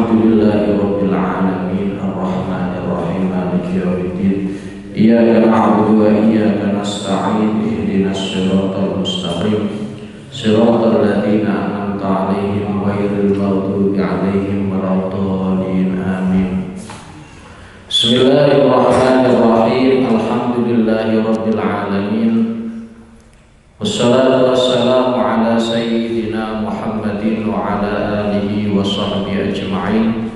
Alhamdulillahi rabbil alamin arrahmanir rahim maliki yaumiddin iyyaka na'budu wa iyyaka nasta'in ihdinas siratal mustaqim siratal ladzina an'amta 'alaihim ghairil maghdubi 'alaihim waladdallin amin. Bismillahirrahmanirrahim. Alhamdulillahi rabbil alamin. Wassalatu wassalamu ala sayyidina Muhammadin wa ala alihi wa sahbihi ajma'in.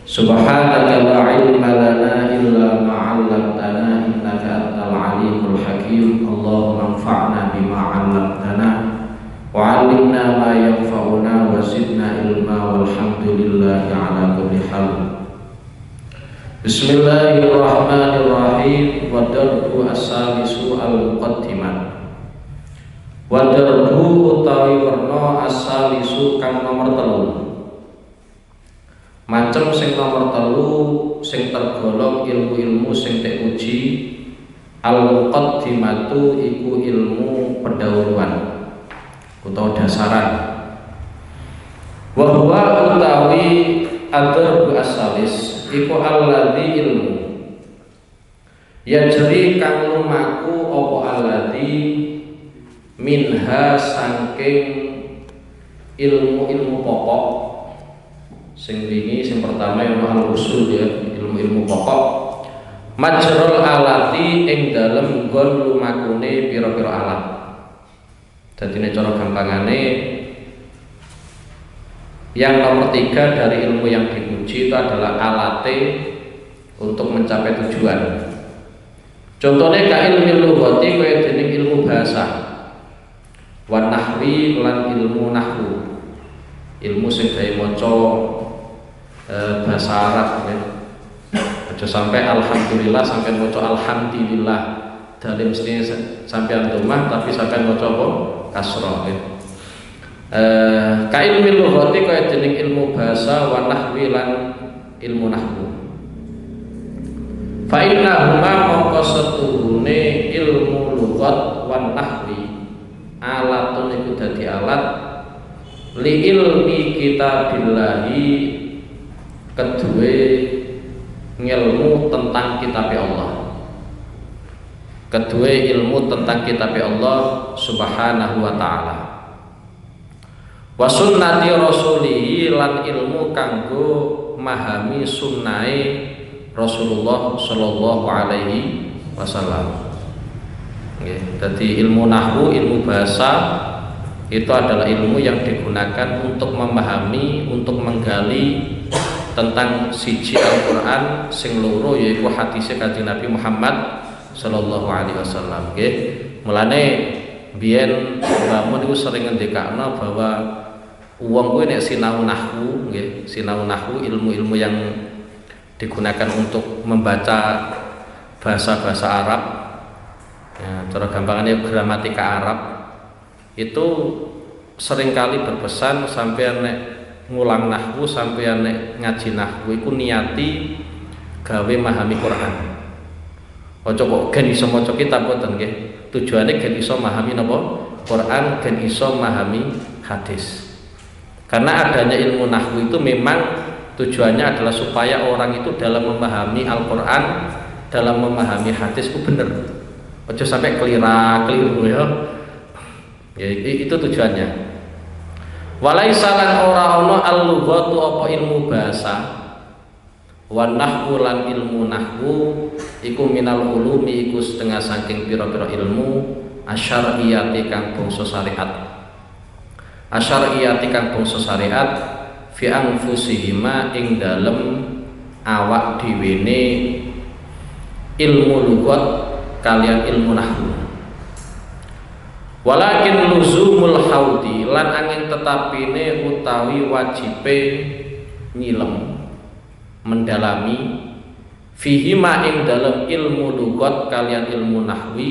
Subhanaka la ilma lana illa ma 'allamtana innaka antal alimul hakim. Allahumma anfa'na bima 'allamtana wa 'allimna ma yanfa'una wa zidna ilma walhamdulillahi ala kulli hal. Bismillahirrahmanirrahim. Wa darbu as-salisu al-muqaddimah. Wa darbu utawi werna as-salisu kang nomor 3. Macem sing nomor 3 sing tergolong ilmu-ilmu sing diuji. Al-muqaddimatu iku ilmu pendahuluan utawa dasaran. Wa huwa utawi ad-darbu as-salis iku alladzi ilmu yajri kang lumaku apa alladzi minha saking ilmu-ilmu pokok sing wingi sing pertama yang al-usul ya, ilmu-ilmu pokok majrul alati ing dalem nggon lumakune pira-pira alat. Dadine cara gampangane yang nomor 3 dari ilmu yang diuji itu adalah alate untuk mencapai tujuan. Contohnya ka ilmu lughati kaya dening ilmu bahasa. Wa nahwi lan ilmu nahwu, ilmu sing gawe maca bahasa Arab ya. Aja sampai alhamdulillah sampai maca alhamdulillah dalam mesti sampean domah tapi sampai maca apa kasrah ya. Ka ilmu lughati kaya dening ilmu bahasa wa nahwi lan ilmu nahwu. Fa innahuma mongko setuhune ilmu lughat wan nahwi alatun iku dadi alat li ilmi kitabillahi kedue ngilmu tentang kitab Allah, kedue ilmu tentang kitab Allah subhanahu wa ta'ala wa sunnati rasulihi lan ilmu kanggo mahami sunnahe Rasulullah sallallahu alaihi wasallam. Jadi ilmu nahwu, ilmu bahasa itu adalah ilmu yang digunakan untuk memahami, untuk menggali tentang siji Al-Qur'an sing loro yaiku hadis Kanjeng Nabi Muhammad sallallahu alaihi wasallam. Nggih. Mulane biyen ulama niku sering ngendikakno bahwa wong kuwi nek sinau nahwu, nggih, sinau nahwu ilmu-ilmu yang digunakan untuk membaca bahasa-bahasa Arab. Ya, cara gampangannya gramatika Arab itu seringkali berpesan sampai nek ngulang nahwu, sampai nek ngaji nahwu iku niati gawe memahami Quran. Ojo kok gen iso maca kitab boten nggih. Tujuane gen iso memahami napa? Quran, gen iso memahami hadis. Karena adanya ilmu nahwu itu memang tujuannya adalah supaya orang itu dalam memahami Al-Qur'an, dalam memahami hadis itu benar. Ojo sampai keliru ya. Ya itu tujuannya. Walaisa lan ora ana al-lughatu apa ilmu bahasa. Wa nahwu lan ilmu nahwu iku minal ulumi iku setengah saking pira-pira ilmu asyariyati kang bangsa syariat. Asyariyati kang bangsa syariat fi anfusihima ing dalem awak dhiwene ilmu lughat kalian ilmu nahwu. Walakin luzumul haudi lan angin tetapine utawi wajibe nyilem mendalami fihima ing dalam ilmu lughat kalian ilmu nahwi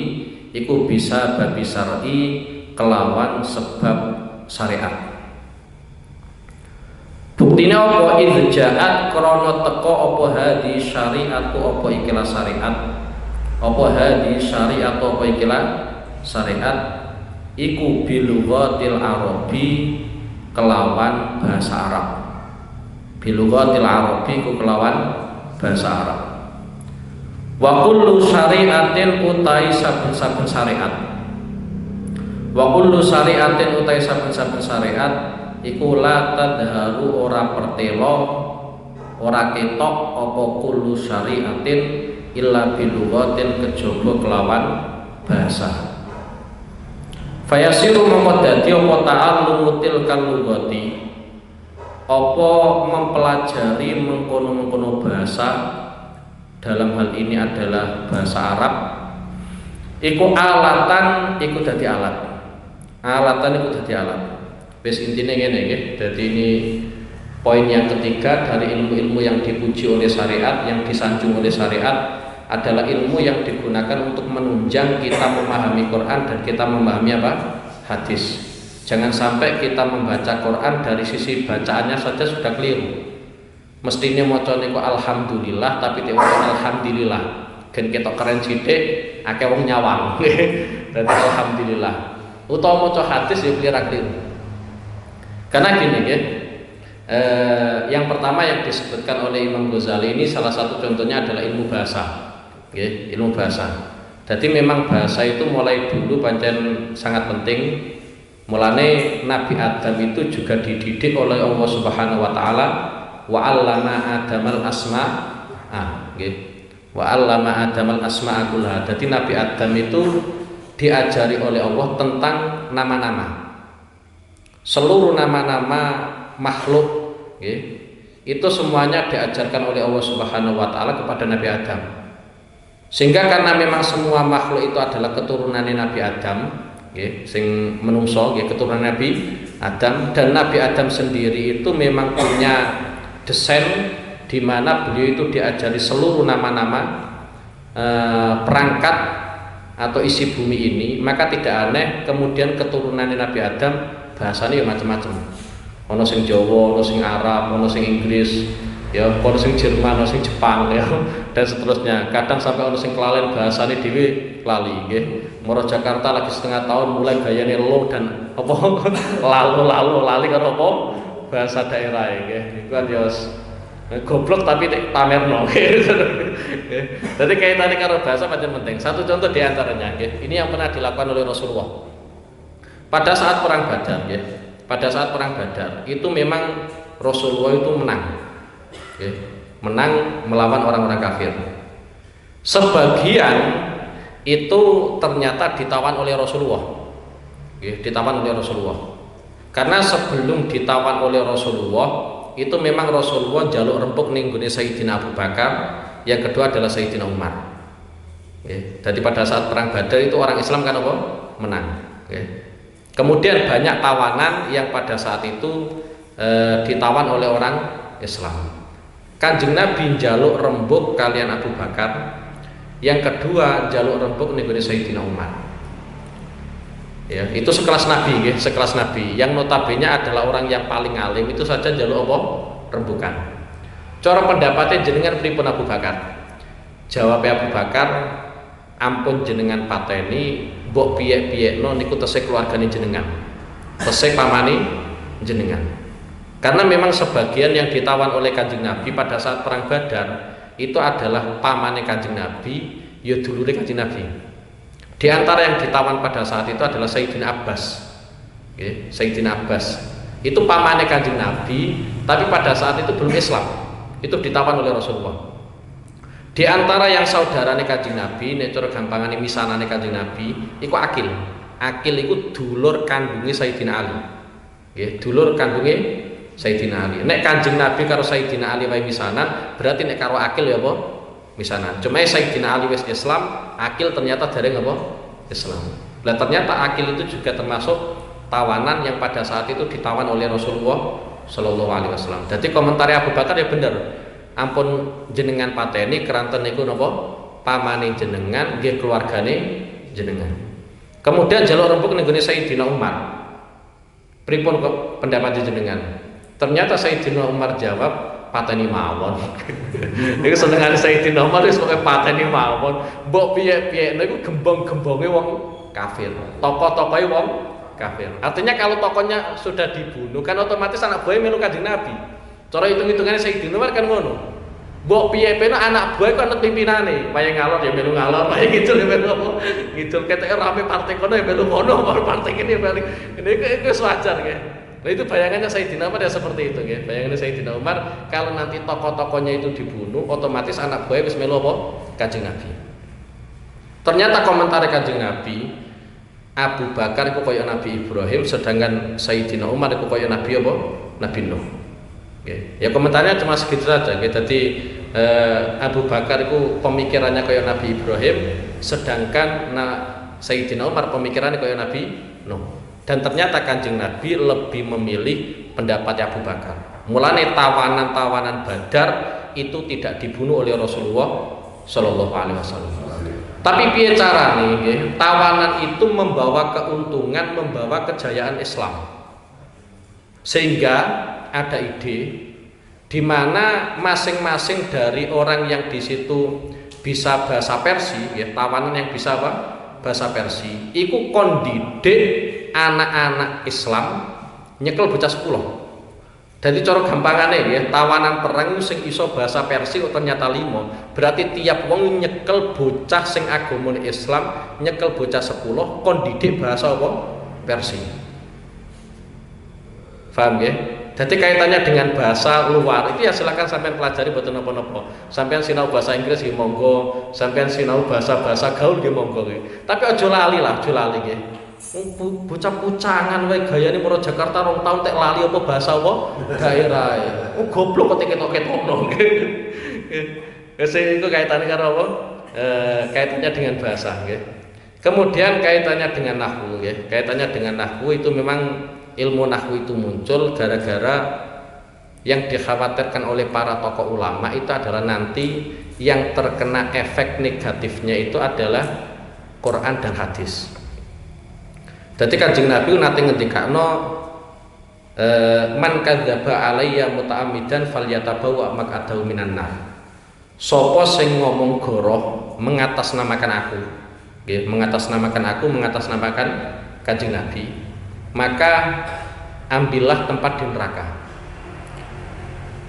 iku bisa babi syar'i kelawan sebab syariat. Buktine apa idja'at krana teka apa hadi syariatu apa ikilah syariat. Apa hadi syariat apa ikilah syariat iku bilughatil arabi kelawan bahasa Arab. bilughatil arabi ku kelawan bahasa Arab. Wa kullu syari'atin utai saben-saben syariat. Wa kullu syari'atin utai saben-saben syariat iku la tadharu ora pertelo ora ketok apa kullu syari'atin illa bilughatin kejaba kelawan bahasa. Fayasiru mongko dadi apa ta'allumutil kalughati apa mempelajari mengkono-mengkono bahasa, dalam hal ini adalah bahasa Arab, iku alatan, iku dadi alat. Alatan iku dadi alat. Wis intine ngene nggih. Dadi ini poin yang ketiga dari ilmu-ilmu yang dipuji oleh syariat, yang disanjung oleh syariat adalah ilmu yang digunakan untuk menunjang kita memahami Quran dan kita memahami apa? Hadis. Jangan sampai kita membaca Quran dari sisi bacaannya saja sudah keliru. Mestinya maca niku alhamdulillah tapi tidak alhamdulillah. Gen ketok keren sithik akeh wong nyawang. Dadi alhamdulillah. Utawa maca hadis ya keliru. Karena gini ya. Yang pertama yang disebutkan oleh Imam Ghazali ini salah satu contohnya adalah ilmu bahasa. Okay, ilmu bahasa. Jadi memang bahasa itu mulai dulu pancen sangat penting. Mulane Nabi Adam itu juga dididik oleh Allah Subhanahu wa taala, wa 'allama Adamal asma'a. Wa 'allama Adamal asma'a kullaha. Jadi Nabi Adam itu diajari oleh Allah tentang nama-nama. Seluruh nama-nama makhluk, itu semuanya diajarkan oleh Allah Subhanahu wa taala kepada Nabi Adam. Sehingga karena memang semua makhluk itu adalah keturunan Nabi Adam, sing menungso, keturunan Nabi Adam, dan Nabi Adam sendiri itu memang punya desain di mana beliau itu diajari seluruh nama-nama perangkat atau isi bumi ini. Maka tidak aneh kemudian keturunan Nabi Adam bahasanya ya macam-macam. Ono sing Jawa, ono sing Arab, ono sing Inggris, ya ono sing Jerman, ono sing Jepang, ya dan seterusnya. Kadang sampai ono sing kelalen bahasane dhewe lali nggih. Moro Jakarta lagi setengah tahun mulai gayane lo dan apa lalu lali karo apa bahasa daerah nggih. Iku kan ya goblok tapi pamerno. Jadi kaitannya karo bahasa pancen penting. Satu contoh di antaranya nggih. Ini yang pernah dilakukan oleh Rasulullah. Pada saat perang Badar nggih. Pada saat perang Badar itu memang Rasulullah itu menang. Menang melawan orang-orang kafir. Sebagian itu ternyata ditawan oleh Rasulullah. Ditawan oleh Rasulullah. Karena sebelum ditawan oleh Rasulullah, itu memang Rasulullah jaluk rempuk ning gone Sayyidina Abu Bakar, yang kedua adalah Sayyidina Umar. Jadi pada saat perang Badar itu orang Islam kan apa? Menang. Kemudian banyak tawanan yang pada saat itu ditawan oleh orang Islam. Kanjeng Nabi jaluk rembuk kalian Abu Bakar, yang kedua jaluk rembuk nih Sayyidina Umar. Ya, itu sekelas Nabi, sekelas Nabi. Yang notabene adalah orang yang paling alim itu saja jaluk apa? Rembukan. Cara pendapatnya jenengan pripun Abu Bakar? Jawab Abu Bakar, ampun jenengan pateni, mbok piyek-piyekno niku tesih keluargane jenengan. Tesih pamane jenengan. Karena memang sebagian yang ditawan oleh Kanjeng Nabi pada saat perang Badar itu adalah pamane Kanjeng Nabi, ya dulure Kanjeng Nabi. Di antara yang ditawan pada saat itu adalah Sayyidina Abbas. Sayyidina Abbas. Itu pamane Kanjeng Nabi, tapi pada saat itu belum Islam. Itu ditawan oleh Rasulullah. Di antara yang saudarane Kanjeng Nabi, nek cara gampangane misanane Kanjeng Nabi, iku Akil. Akil iku dulur kandunge Sayyidina Ali. Dulur kandunge Sayyidina Ali. Nek Kanjeng Nabi karo Sayyidina Ali wae misanan, berarti nek karo Akil ya apa? Misanan. Cuma Sayyidina Ali wis Islam, Akil ternyata dereng apa? Islam. Lah ternyata Akil itu juga termasuk tawanan yang pada saat itu ditawan oleh Rasulullah Shallallahu alaihi wasallam. Jadi komentar Abu Bakar ya bener. Ampun jenengan pateni keranten niku napa? Pamane jenengan nggih keluargane jenengan. Kemudian jaluk rembuk ning gone Sayyidina Umar. Pripun kok pendapat jenengan? Ternyata Sayyidina Umar jawab pateni mawon. Niku senengane Sayyidina Umar wis pokoke pateni mawon. Mbok piye-piye niku gembong-gembonge wong kafir. Tokoh-tokohe wong kafir. Artinya kalau tokohnya sudah dibunuh kan otomatis anak buahnya melu Kanjeng Nabi. Cara hitung-hitungannya Sayyidina Umar kan ngono. Mbok piye-piye anak buah iku anak pimpinane, paye ngalor ya melu ngalor, paye ngidul ya melu apa? Ngidul keteke rame partai kono ya melu kono, partai kene ya melu. Ini wajar nggih. Nah itu bayangannya Sayyidina Umar ya seperti itu nggih. Bayangannya Sayyidina Umar kalau nanti tokoh-tokohnya itu dibunuh, otomatis anak buah wis melu apa? Kanjeng Nabi. Ternyata komentar Kanjeng Nabi, Abu Bakar itu kaya Nabi Ibrahim, sedangkan Sayyidina Umar itu kaya Nabi apa? Nabi Nuh. Okay. Ya komentarnya cuma segitu saja. Okay. Jadi Abu Bakar itu pemikirannya kaya Nabi Ibrahim, sedangkan Sayyidina Umar pemikirannya kaya Nabi Nuh. Dan ternyata Kanjeng Nabi lebih memilih pendapat Abu Bakar. Mulane tawanan-tawanan Badar itu tidak dibunuh oleh Rasulullah Shallallahu Alaihi Wasallam. Tapi piye carane nggih? Tawanan itu membawa keuntungan, membawa kejayaan Islam. Sehingga ada ide di mana masing-masing dari orang yang di situ bisa bahasa Persia, ya, tawanan yang bisa apa? Bahasa Persia. Iku kondidik anak-anak Islam nyekel bocah 10. Jadi cara gampangane ya, tawanan perang sing iso bahasa Persia kok ternyata 5. Berarti tiap wong nyekel bocah sing agamane Islam, nyekel bocah 10 kon didik bahasa apa? Persia. Paham ya? Jadi kaitannya dengan bahasa luar itu ya silakan sampean pelajari boten napa-napa. Sampean sinau bahasa Inggris nggih monggo, sampean sinau bahasa-bahasa gaul nggih monggo nggih. Tapi aja lali lah, aja lali nggih. Bocah pucangan wae gayane moro Jakarta 2 tahun tek lali apa bahasa apa daerah ya. Goblok kok ketok-ketokno nggih. Wis iku kaitane karo apa? Kaitannya dengan bahasa nggih. Kemudian kaitannya dengan nahwu nggih. Kaitannya dengan nahwu itu memang ilmu nahwu itu muncul gara-gara yang dikhawatirkan oleh para tokoh ulama itu adalah nanti yang terkena efek negatifnya itu adalah Quran dan hadis. Jadi Kanjeng Nabi nanti ngendikakno man kadzdzaba alayya muta'ammidan falyatabawa maq'adahu minan nar. Sapa sing ngomong goroh mengatasnamakan aku, nggih, mengatasnamakan Kanjeng Nabi, maka ambillah tempat di neraka.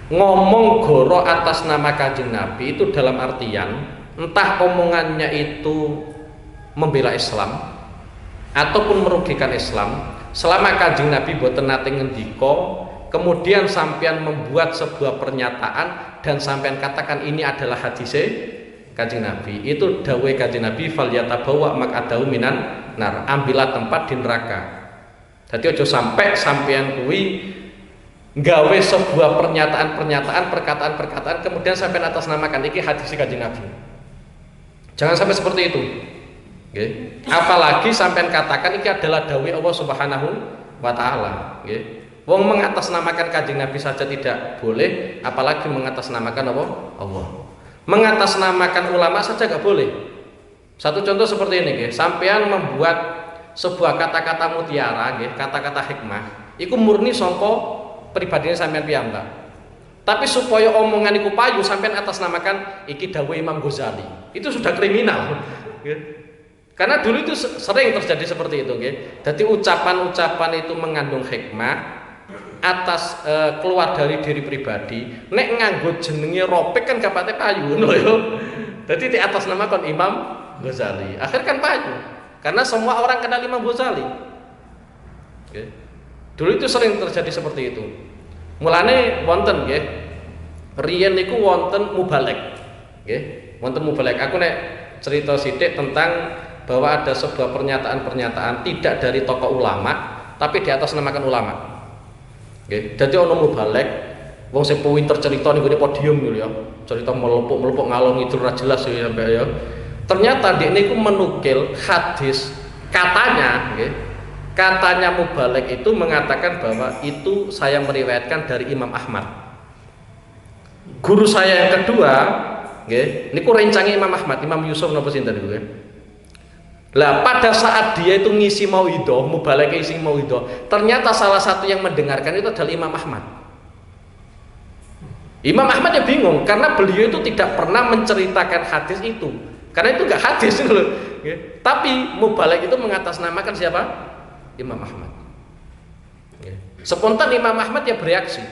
Ngomong goroh atas nama Kanjeng Nabi itu dalam artian entah omongannya itu membela Islam ataupun merugikan Islam, selama Kanjeng Nabi boten nate ngendika, kemudian sampean membuat sebuah pernyataan dan sampean katakan ini adalah hadise Kanjeng Nabi, itu dawuh Kanjeng Nabi falyatabawa maq'adahu minan nar, ambillah tempat di neraka. Jadi aja sampai sampean kuwi nggawe sebuah pernyataan-pernyataan, perkataan-perkataan kemudian sampean atasnamakan iki hadis Kanjeng Nabi. Jangan sampai seperti itu. Okay. Apalagi sampean katakan ini adalah dawuh Allah Subhanahu wa taala, okay. Wong mengatasnamakan Kanjeng Nabi saja tidak boleh, apalagi mengatasnamakan apa? Allah. Mengatasnamakan ulama saja enggak boleh. Satu contoh seperti ini, okay. Sampean membuat sebuah kata-kata mutiara, okay, kata-kata hikmah, iku murni sangka pribadine sampean piyambak. Tapi supaya omongan iku payu sampean atasnamakan iki dawuh Imam Ghazali. Itu sudah kriminal. Okay. Karena dulu itu sering terjadi seperti itu, okay? Jadi ucapan-ucapan itu mengandung hikmah atas keluar dari diri pribadi. Nek nganggo jenenge Ropek kan gak pate payu ngono yo. Jadi di atas nama kon Imam Ghazali. Akhir kan payu. Karena semua orang kenal Imam Ghazali. Okay? Dulu itu sering terjadi seperti itu. Mulane wonten nggih. Riyen niku wonten mubalek. Nggih, wonten mubalek. Aku nek cerita sithik tentang bahwa ada sebuah pernyataan-pernyataan tidak dari tokoh ulama tapi di atas namakan ulama. Oke, jadi ono mubalek wong sing pinter cerita ning gone podium gitu ya. Cerita melepuk-melepuk ngalor ngidul ra jelas ya sampai ya. Ternyata dia niku menukil hadis katanya, okay, katanya mubalek itu mengatakan bahwa itu saya meriwayatkan dari Imam Ahmad. Guru saya yang kedua, okay, niku rencange Imam Ahmad, Imam Yusuf napa sinten niku ya. Lah pada saat dia itu ngisi mauidhah, mubalek isi mauidhah, ternyata salah satu yang mendengarkan itu adalah Imam Ahmad. Imam Ahmad ya bingung karena beliau itu tidak pernah menceritakan hadis itu. Karena itu enggak hadis loh. Tapi mubalek itu mengatasnamakan siapa? Imam Ahmad. Spontan Imam Ahmad ya bereaksi.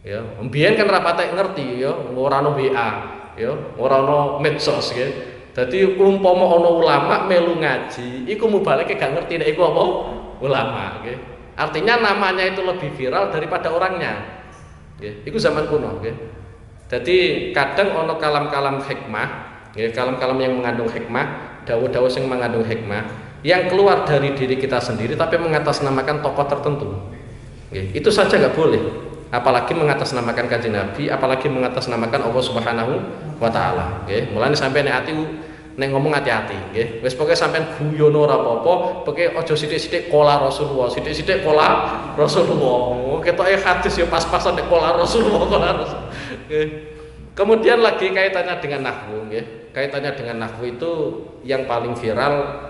Ya, mbiyen kan ra patek ngerti ya, ora ono WA, ya, ora ono medsos ya. Dadi umpama ana ulama melu ngaji, iku mubaleke gak ngerti nek iku apa ulama, nggih. Artinya namanya itu lebih viral daripada orangnya. Nggih, iku zaman kuno, nggih. Dadi kadang ana kalam-kalam hikmah, nggih, kalam-kalam yang mengandung hikmah, dawuh-dawuh yang mengandung hikmah yang keluar dari diri kita sendiri tapi mengatasnamakan tokoh tertentu. Nggih, itu saja nggak boleh. Apalagi mengatasnamakan Kanjeng Nabi, apalagi mengatasnamakan Allah Subhanahu wa taala, nggih. Mulane sampai nek ati nek ngomong hati-hati, nggih. Wis pokoke sampean guyon ora apa-apa, pokoke aja sithik-sithik kola Rasulullah, sithik-sithik kola Rasulullah. Ketoke hadis ya pas-pasan nek kola Rasulullah, kola Rasul. Nggih. Kemudian lagi kaitannya dengan nahwu, nggih. Kaitannya dengan nahwu itu yang paling viral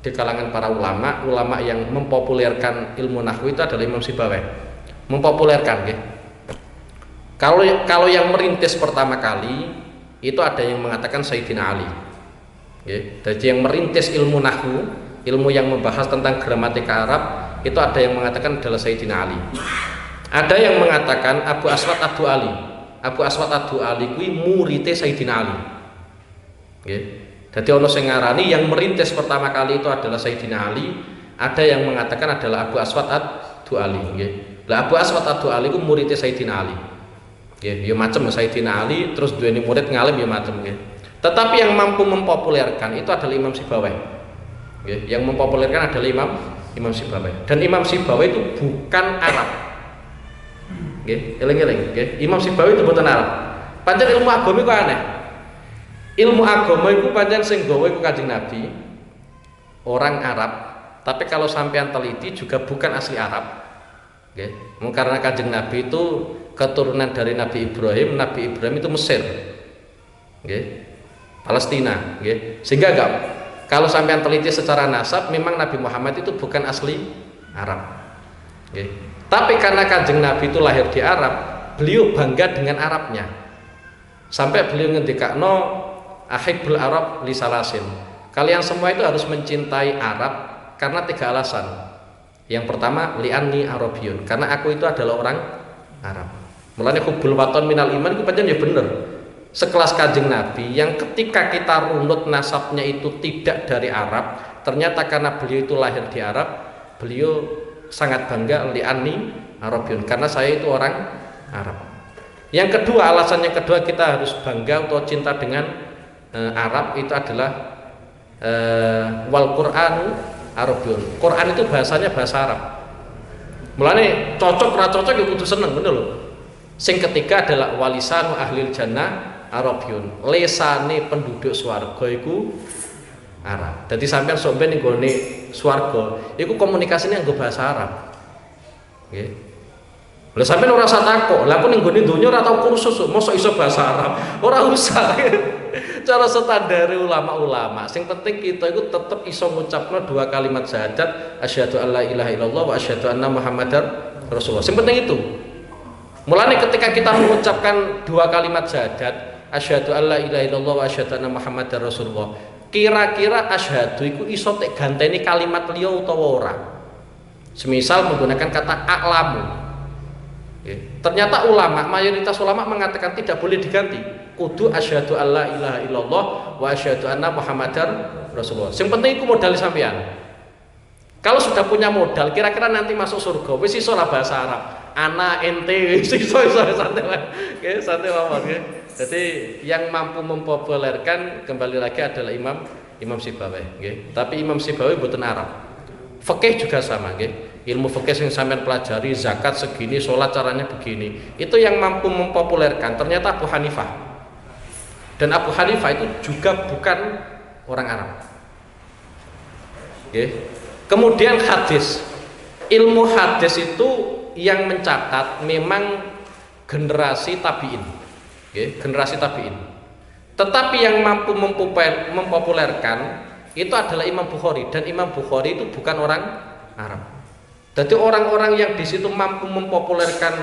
di kalangan para ulama yang mempopulerkan ilmu nahwu itu adalah Imam Sibawayh. Mempopulerkan, nggih. Kalau yang merintis pertama kali itu ada yang mengatakan Sayyidina Ali. Nggih. Jadi yang merintis ilmu nahwu, ilmu yang membahas tentang gramatika Arab, itu ada yang mengatakan adalah Sayyidina Ali. Ada yang mengatakan Abu Aswad Ad-Du'ali. Abu Aswad Ad-Du'ali kuwi muridé Sayyidina Ali. Nggih. Jadi ono sing ngarani yang merintis pertama kali itu adalah Sayyidina Ali, ada yang mengatakan adalah Abu Aswad Ad-Du'ali, nggih. Lah Abu Aswad Ad-Du'ali ku muridé Sayyidina Ali. Nggih, ya macam Sayyidina Ali terus duweni murid ngalim ya macam, nggih. Tetapi yang mampu mempopulerkan itu adalah Imam Sibawayh. Nggih, yang mempopulerkan adalah Imam Sibawayh. Dan Imam Sibawayh itu bukan Arab. Nggih, eling-eling, nggih. Imam Sibawayh itu bukan Arab. Pancen ilmu agama iku aneh. Ilmu agama itu pancen sing gawe iku Kanjeng Nabi, orang Arab, tapi kalau sampean teliti juga bukan asli Arab. Nggih, karena Kanjeng Nabi itu keturunan dari Nabi Ibrahim itu Mesir. Nggih. Palestina, nggih. Sehingga enggak, kalau sampean teliti secara nasab memang Nabi Muhammad itu bukan asli Arab. Nggih. Tapi karena Kanjeng Nabi itu lahir di Arab, beliau bangga dengan Arabnya. Sampai beliau ngendikakno ahibbul Arab li salasin. Kalian semua itu harus mencintai Arab karena 3 alasan. Yang pertama, li'anni Arabiyun, karena aku itu adalah orang Arab. Mulane hubbul waton minal iman itu pancen ya bener. Sekelas Kanjeng Nabi yang ketika kita runut nasabnya itu tidak dari Arab, ternyata karena beliau itu lahir di Arab, beliau sangat bangga li'anni Arabiyun, karena saya itu orang Arab. Yang kedua, alasan yang kedua kita harus bangga atau cinta dengan Arab itu adalah wal Qur'anu Arabiyun. Quran itu bahasanya bahasa Arab. Mulane cocok ra cocok ya kudu seneng, bener lho. Sing ketiga adalah walisanu ahlil jannah Arabiyun. Lesane penduduk swarga iku Arab. Dadi sampean sok ben ning gone swarga, iku komunikasine nggo bahasa Arab. Nggih. Lah sampean ora usah takok, lah aku ning gone donya ora tau kursus, mosok iso bahasa Arab. Ora usah. Cara standar ulama-ulama, sing penting kita itu tetap iso ngucapno 2 kalimat syahadat, asyhadu alla ilaha illallah wa asyhadu anna muhammadar rasulullah. Sing penting itu. Mulane ketika kita mengucapkan 2 kalimat syahadat, asyhadu alla ilaha illallah wa asyhadu anna muhammadar rasulullah, kira-kira asyhadu iku iso tek ganteni kalimat liya utawa ora. Semisal menggunakan kata a'lamu. Ternyata ulama, mayoritas ulama mengatakan tidak boleh diganti. Kudu asyhadu alla ilaha illallah wa asyhadu anna muhammadar rasulullah. Sing penting iku modal sampean. Kalau sudah punya modal, kira-kira nanti masuk surga wis iso lah bahasa Arab. Ana ente wis iso santai lah. Oke, santai mawon nggih. Jadi yang mampu mempopulerkan kembali lagi adalah Imam Sibawayh, nggih. Tapi Imam Sibawayh mboten Arab. Fikih juga sama, nggih. Ilmu fikih yang sampean pelajari, zakat segini, sholat caranya begini, itu yang mampu mempopulerkan ternyata Abu Hanifah. Dan Abu Hanifah itu juga bukan orang Arab. Okay. Kemudian hadis, ilmu hadis itu yang mencatat memang generasi tabiin, okay. Generasi tabiin. Tetapi yang mampu mempopulerkan itu adalah Imam Bukhari, dan Imam Bukhari itu bukan orang Arab. Jadi orang-orang yang di situ mampu mempopulerkan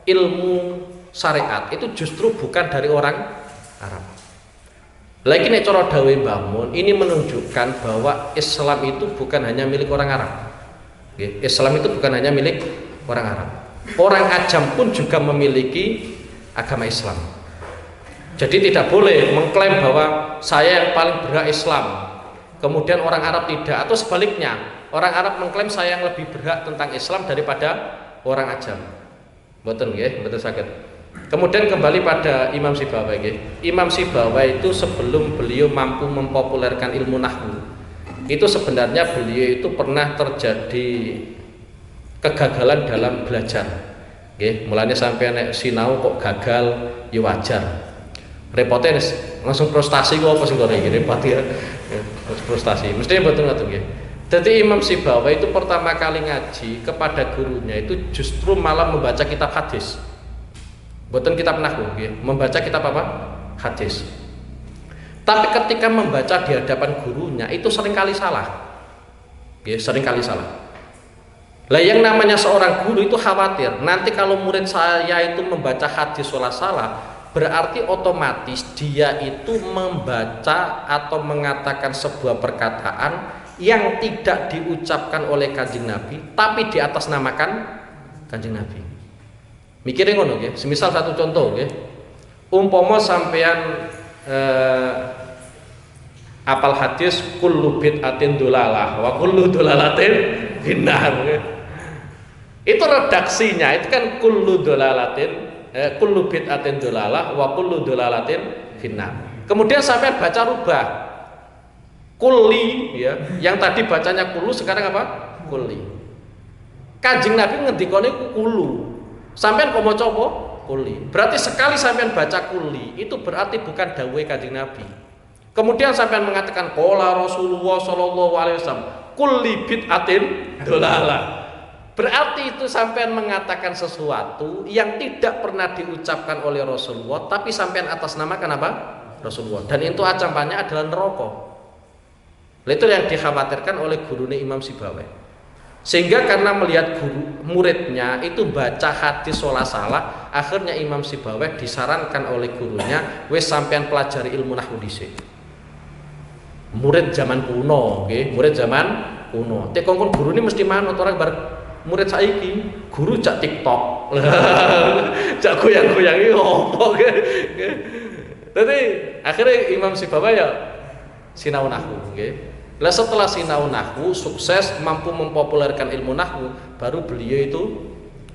ilmu syariat itu justru bukan dari orang Arab. Lagi nek cara dawuh Mbah Mun, ini menunjukkan bahwa Islam itu bukan hanya milik orang Arab. Islam itu bukan hanya milik orang Arab. orang ajam pun juga memiliki agama Islam. Jadi tidak boleh mengklaim bahwa saya yang paling berhak Islam, kemudian orang Arab tidak, atau sebaliknya orang Arab mengklaim saya yang lebih berhak tentang Islam daripada orang ajam. Betul nggih, betul sakit. Kemudian kembali pada Imam Sibawayh nggih. Imam Sibawayh itu sebelum beliau mampu mempopulerkan ilmu nahwu, itu sebenarnya beliau itu pernah terjadi kegagalan dalam belajar. Nggih, mulanya sampai nek sinau kok gagal ya wajar. Repotnya langsung frustasi kok apa sing kok iki repot ya. Frustasi. Mestinya betul ngoten nggih. Jadi Imam Sibawayh itu pertama kali ngaji kepada gurunya itu justru malah membaca kitab hadis. Bukan kitab nahwu nggih, membaca kitab apa? Hadis. Tapi ketika membaca di hadapan gurunya itu seringkali salah. Nggih, seringkali salah. Lah yang namanya seorang guru itu khawatir nanti kalau murid saya itu membaca hadis salah, berarti otomatis dia itu membaca atau mengatakan sebuah perkataan yang tidak diucapkan oleh Kanjeng Nabi tapi diatasnamakan Kanjeng Nabi. Mikirin ngono nggih. Semisal satu contoh nggih. Umpama sampean apal hadis kullu bid'atin dolalah wa kullu dolalatin finnar. Itu redaksinya itu kan kullu dolalatin kullu bid'atin dolalah wa kullu dolalatin finnar. Kemudian sampean baca rubah kulli ya, yang tadi bacanya kullu sekarang apa? Kulli. Kanjeng Nabi ngendikane kullu. Sampean kok maca apa? Kulli. Berarti sekali sampean baca kulli itu berarti bukan dawuhe Kanjeng Nabi. Kemudian sampean mengatakan qala Rasulullah sallallahu alaihi wasallam kulli bid'atin dolalah. Berarti itu sampean mengatakan sesuatu yang tidak pernah diucapkan oleh Rasulullah tapi sampean atasnamakan apa? Rasulullah. Dan itu ancamannya adalah neraka. Itu yang dikhawatirkan oleh gurunya Imam Sibawayh. Sehingga karena melihat guru muridnya itu baca hadis salah, akhirnya Imam Sibawayh disarankan oleh gurunya, wis sampean pelajari ilmu nahwu dhisik. Murid zaman kuno, nggih, murid zaman kuno. Tek kongkon gurune mesti manut orang bar murid saiki, guru cak TikTok. Cak goyang-goyang iki opo nggih. Dadi akhirnya Imam Sibawayh ya sinau nahwu, nggih. Lah setelah sinau nahwu sukses mampu mempopulerkan ilmu nahwu, baru beliau itu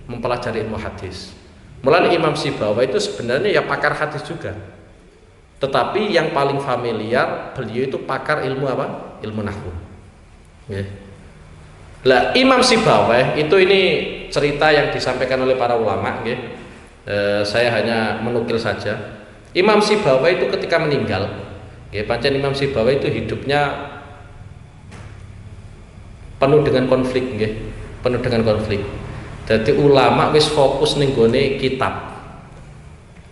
mempelajari ilmu hadis. Mulanya Imam Sibawayh itu sebenarnya ya pakar hadis juga. Tetapi yang paling familiar beliau itu pakar ilmu apa? Ilmu nahwu. Nggih. Lah Imam Sibawayh itu ini cerita yang disampaikan oleh para ulama, nggih. Saya hanya menukil saja. Imam Sibawayh itu ketika meninggal, nggih, pancen Imam Sibawayh itu hidupnya penuh dengan konflik nggih, penuh dengan konflik. Jadi ulama wis fokus ning gone kitab.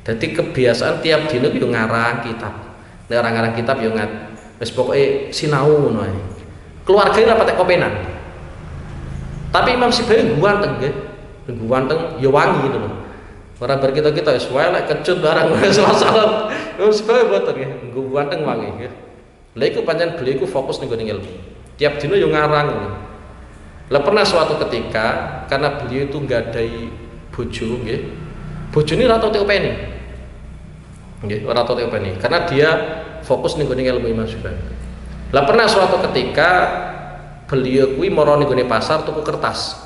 Jadi kebiasaan tiap dino yo ngarang kitab. Nek ora ngarang kitab yo wis pokoke sinau ngono ae. Keluargane ra patek kopenan. Tapi Imam Sibawayh guanteng nggih. Guanteng yo wangi ngono. Ora berkita-kita wis wae lek kecut barang wis salah. Imam Sibawayh boten nggih, guanteng wangi nggih. Lha iku pancen beliau iku fokus ning gone ilmu. Tiap dino yang ngarang. Lah pernah suatu ketika karena beliau itu nggadai bojo nggih. Bojone ora tau teopeni. Nggih, ora tau teopeni karena dia fokus ning ilmu Imam Sibawayh. Lah pernah suatu ketika beliau kuwi mara ning pasar tuku kertas.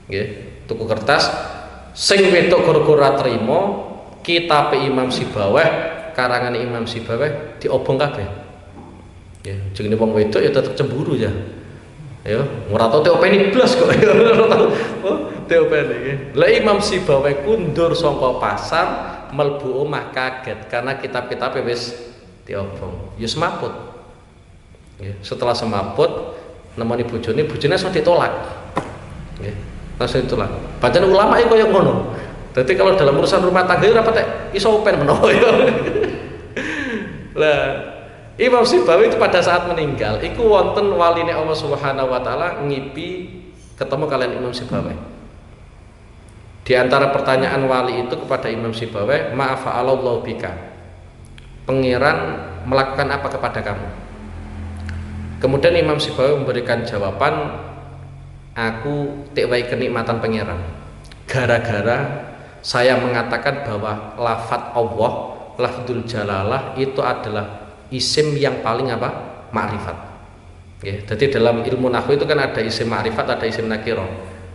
Nggih, tuku kertas sing wedok gara-gara trima kitab Imam Sibawayh, karangan Imam Sibawayh diobong kabeh. Ya, jenenge wong wedok ya tetep cemburu ya. Ya, ora tau teopeni blas kok. Ora tau teopeni nggih. Lah Imam Sibawayh kundur saka pasar mlebu omah kaget karena kitab-kitabe wis diobong. Ya semaput. Nggih, setelah semaput nemoni bojone langsung ditolak. Nggih, langsung ditolak. Pancen ulama iki koyo ngono. Dadi kalau dalam urusan rumah tangga ora patek iso open menawa ya. Lah Imam Sibawayh itu pada saat meninggal iku wonten waline Allah Subhanahu wa taala ngipi ketemu kalian Imam Sibawayh. Di antara pertanyaan wali itu kepada Imam Sibawayh, "Ma'afa'alallahu bika." Pangeran melakukan apa kepada kamu? Kemudian Imam Sibawayh memberikan jawaban, "Aku tik wae kenikmatan pangeran." gara-gara saya mengatakan bahwa lafadz Allah, lafdzul jalalah itu adalah isim yang paling apa? Ma'rifat. Ya, jadi dalam ilmu nahwu itu kan ada isim ma'rifat, ada isim nakirah.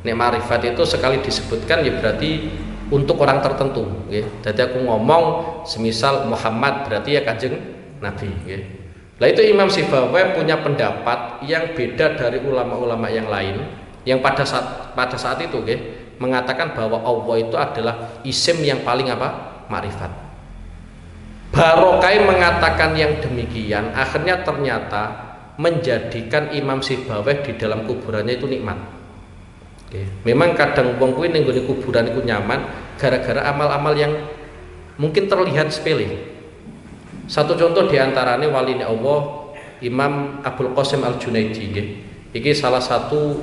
Nek ma'rifat itu sekali disebutkan ya berarti untuk orang tertentu. Ya. Jadi aku ngomong semisal Muhammad berarti ya Kanjeng Nabi. Ya. Nah itu Imam Sibawayh punya pendapat yang beda dari ulama-ulama yang lain, yang pada saat itu mengatakan bahwa Allah itu adalah isim yang paling apa? Ma'rifat. Barokai mengatakan yang demikian, akhirnya ternyata menjadikan Imam Sibawayh di dalam kuburannya itu nikmat. Memang kadang wong kuwi ning nggone kuburan iku nyaman gara-gara amal-amal yang mungkin terlihat sepele. Satu contoh diantaranya waline Allah Imam Abdul Qasim Al-Junaidi nggih. Iki salah satu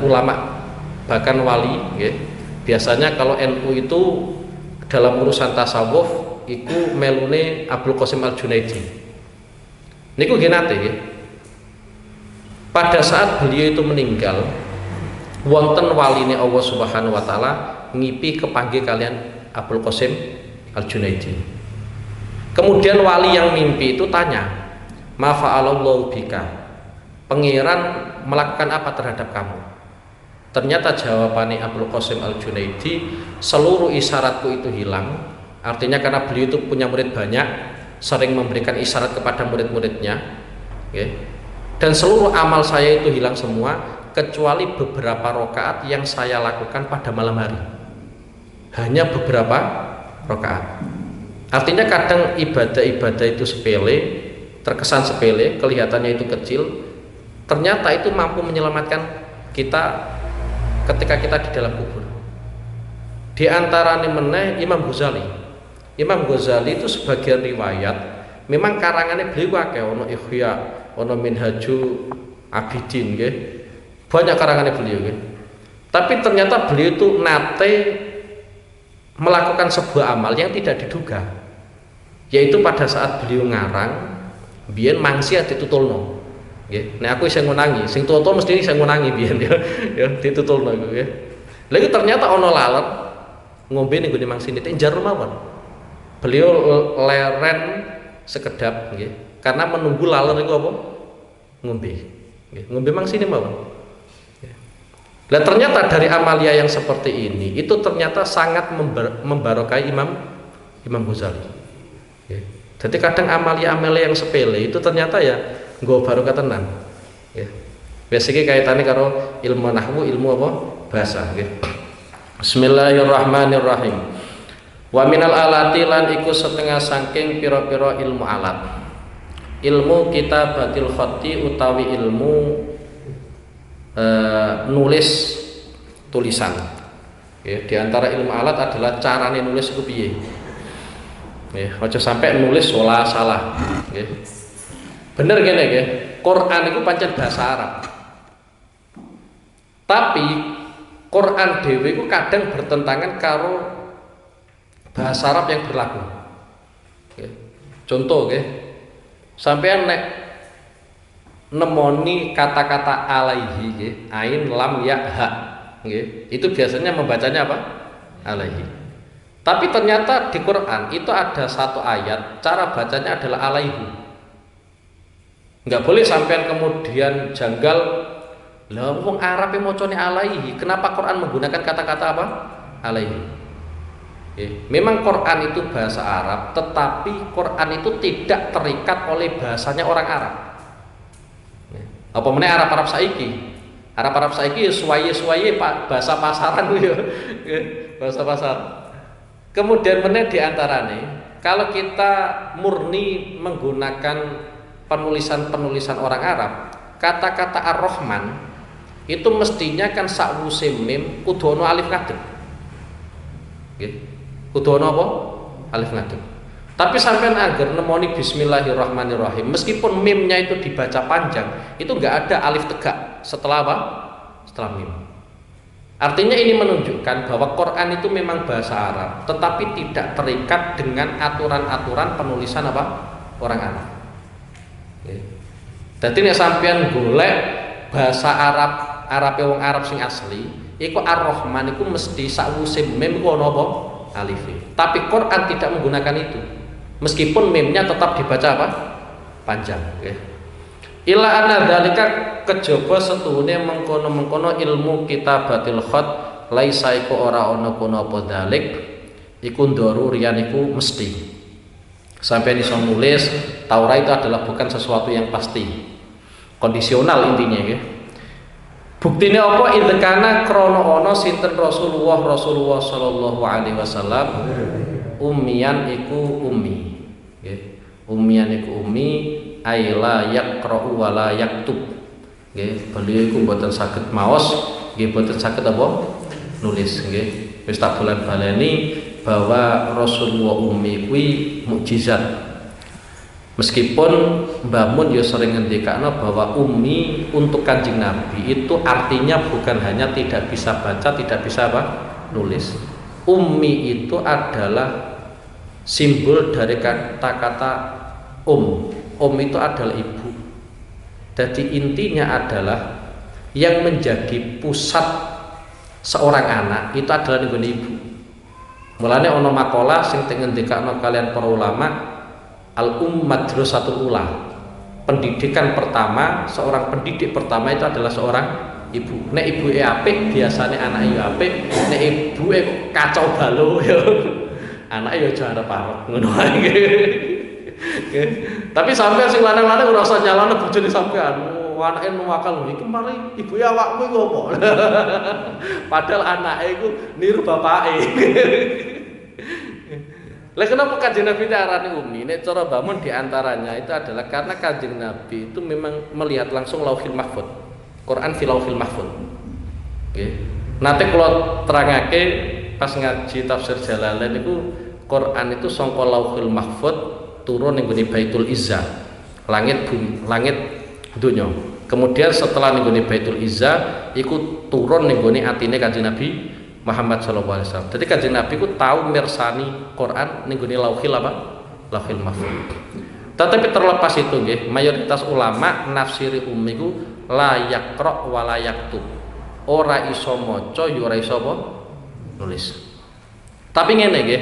ulama bahkan wali nggih. Biasanya kalau NU itu dalam urusan tasawuf iku melune Abdul Qasim Al-Junaidi. Niku nggih nate nggih. Pada saat beliau itu meninggal, wonten waline Allah Subhanahu wa taala ngipi kepanggih kalian Abdul Qasim Al-Junaidi. Kemudian wali yang mimpi itu tanya, "Ma fa'alallahu bika?" Pangeran melakukan apa terhadap kamu? Ternyata jawabannya Abdul Qasim Al-Junaidi, seluruh isyaratku itu hilang. Artinya karena beliau itu punya murid banyak, sering memberikan isyarat kepada murid-muridnya, dan seluruh amal saya itu hilang semua kecuali beberapa rakaat yang saya lakukan pada malam hari. Hanya beberapa rakaat. Artinya kadang ibadah-ibadah itu sepele, terkesan sepele, kelihatannya itu kecil, ternyata itu mampu menyelamatkan kita ketika kita di dalam kubur. Di antaranya meneh Imam Ghazali. Imam Ghazali itu sebagian riwayat memang karangannya beliau akeh, ono Ihya, ono Minhaju Abidin nggih. Banyak karangannya beliau nggih. Tapi ternyata beliau itu nate melakukan sebuah amal yang tidak diduga. Yaitu pada saat beliau ngarang biyen mangsi ditutulno nggih. Nek aku isih ngunangi, sing tuwa-tuwa mesti isih ngunangi biyen ya ditutulno iku nggih. Lha iku ternyata ana lalat ngombe ning gone mangsi nite njar mawon. Beliau leren sekedap nggih, karena menunggu lalat iku apa? Ngombe. Nggih, ngombe mangsine mawon. Lah ternyata dari amalia yang seperti ini itu ternyata sangat membarokai Imam Ghazali. Jadi kadang amalia-amalia yang sepele itu ternyata ya nggo barokah tenan. Biasanya kaitannya karo ilmu nahwu, ilmu apa? Bahasa. Bismillahirrahmanirrahim. Wa minal alati lan iku setengah saking pira-pira ilmu alat. Ilmu kitabatil khatti utawi ilmu nulis tulisan. Di antara ilmu alat adalah carane nulis iku piye. Aja sampai nulis salah. Bener gini ya, Quran itu pancen bahasa Arab. Tapi Quran dewe itu kadang bertentangan karo bahasa Arab yang berlaku. Contoh sampean nek nemoni kata-kata alaihi ain lam ya ha itu biasanya membacanya apa? Alaihi. Tapi ternyata di Quran itu ada satu ayat cara bacanya adalah alaihi. Nggak boleh sampean kemudian janggal, lah wong Arab yang macane alaihi, kenapa Quran menggunakan kata-kata apa? Alaihi. Memang Quran itu bahasa Arab, tetapi Quran itu tidak terikat oleh bahasanya orang Arab. Apa meneh Arab saiki? Arab saiki suwaye-suwaye bahasa pasaran ya. Bahasa pasar. Kemudian meneh diantaranya, kalau kita murni menggunakan penulisan orang Arab, kata-kata Ar-Rahman itu mestinya kan sakwuse mim kudu ana alif ngadeg. Kudu ana apa? Alif ngadeg. Tapi sampean agar nemoni Bismillahirrahmanirrahim, meskipun mimnya itu dibaca panjang, itu enggak ada alif tegak setelah apa? Setelah mim. Artinya ini menunjukkan bahwa Quran itu memang bahasa Arab, tetapi tidak terikat dengan aturan-aturan penulisan apa? Orang Arab. Jadi nek sampean golek bahasa Arab wong Arab sing asli, iku Ar-Rahman iku mesti sakwise mim iku ana apa? Alif. Tapi Quran tidak menggunakan itu. Meskipun mimnya tetap dibaca apa? Panjang, okay. Ila anna dzalika kejaba setuhune mengkono-mengkono ilmu kitabatil khat laisa iku ora ana kono apa dzalik iku darurian iku mesti. Sampai iso nulis Taurat itu adalah bukan sesuatu yang pasti. Kondisional intinya ya. Buktine apa idkana krana ana sinten Rasulullah sallallahu alaihi wasallam ummiyan iku ummi. Nggih. Ummiyan iku ummi ay la yaqra'u wa la yaktub. Nggih, beliau iku mboten saged maos, nggih mboten saged apa? Nulis nggih. Wis tak bulan baleni bahwa Rasulullah ummi kuwi mukjizat. Meskipun Mbah Mun ya sering ngendikakno bahwa ummi untuk Kanjeng Nabi itu artinya bukan hanya tidak bisa baca, tidak bisa apa? Nulis. Ummi itu adalah simbol dari kata-kata itu adalah ibu. Jadi intinya adalah yang menjadi pusat seorang anak itu adalah nggone ibu. Mulane ana makalah sing ngendikakno kalian para ulama madrasatul ula. Pendidikan pertama, seorang pendidik pertama itu adalah seorang ibu. Nek ibuke apik, biasane anake yo apik. Nek ibuke kacau balau yo anake yo aja arep ngono ae. Tapi sampean sing lanang-lanang ora usah nyalahno bojone sampean. Anake nuwakal iki mari ibuke awakmu iku apa? Padahal anake iku niru bapake. Lah kenapa Kanjeng Nabi diarani ummi? Nek cara bangun diantaranya itu adalah karena Kanjeng Nabi itu memang melihat langsung Lauhil Mahfuz. Quran fi Lauhil Mahfuz. Nggih. Nanti kalau terangake pas ngaji tafsir Jalalain itu Quran itu sangka Lauhil Mahfuz turun ning gone Baitul Izzah. Langit bumi, langit donya. Kemudian setelah ning gone Baitul Izzah iku turun ning gone atine Kanjeng Nabi Muhammad sallallahu alaihi wasallam. Jadi Kanjeng Nabi ku tahu mirsani Quran ning gone Lauhil apa? Lauhil Mahfuz. Tetapi terlepas itu nggih, mayoritas ulama nafsiri ummi ku la yaqra wa la yaktub. Ora iso maca ya ora iso apa? Nulis. Tapi ngene nggih,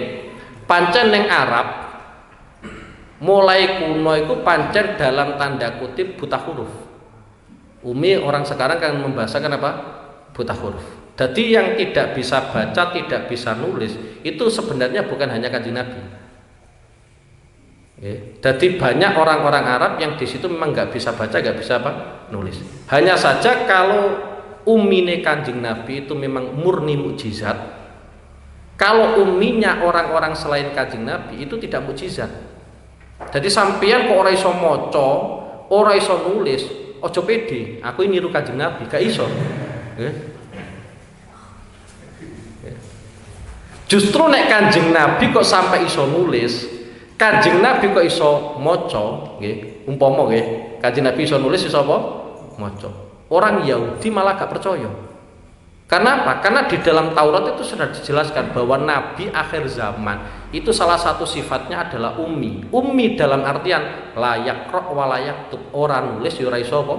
pancen ning Arab mulai kuno itu pancen dalam tanda kutip buta huruf. Umi orang sekarang kan membahasakan apa? Buta huruf. Jadi yang tidak bisa baca, tidak bisa nulis itu sebenarnya bukan hanya Kanjeng Nabi. Jadi banyak orang-orang Arab yang di situ memang nggak bisa baca, nggak bisa apa? Nulis. Hanya saja kalau umine Kanjeng Nabi itu memang murni mukjizat. Kalau uminya orang-orang selain Kanjeng Nabi itu tidak mukjizat. Jadi sampeyan kok ora iso maca, ora iso nulis, aja pede. Aku ini niru Kanjeng Nabi, gak iso. Justru nek Kanjeng Nabi kok sampai iso nulis, Kanjeng Nabi kok iso maca, nggih, umpama nggih, Kanjeng Nabi iso nulis iso apa? Maca. Orang Yahudi malah gak percaya. Karena apa? Karena di dalam Taurat itu sudah dijelaskan bahwa Nabi akhir zaman itu salah satu sifatnya adalah ummi. Ummi dalam artian la yaqra wa la yaktub, ora nulis ya ora iso apa?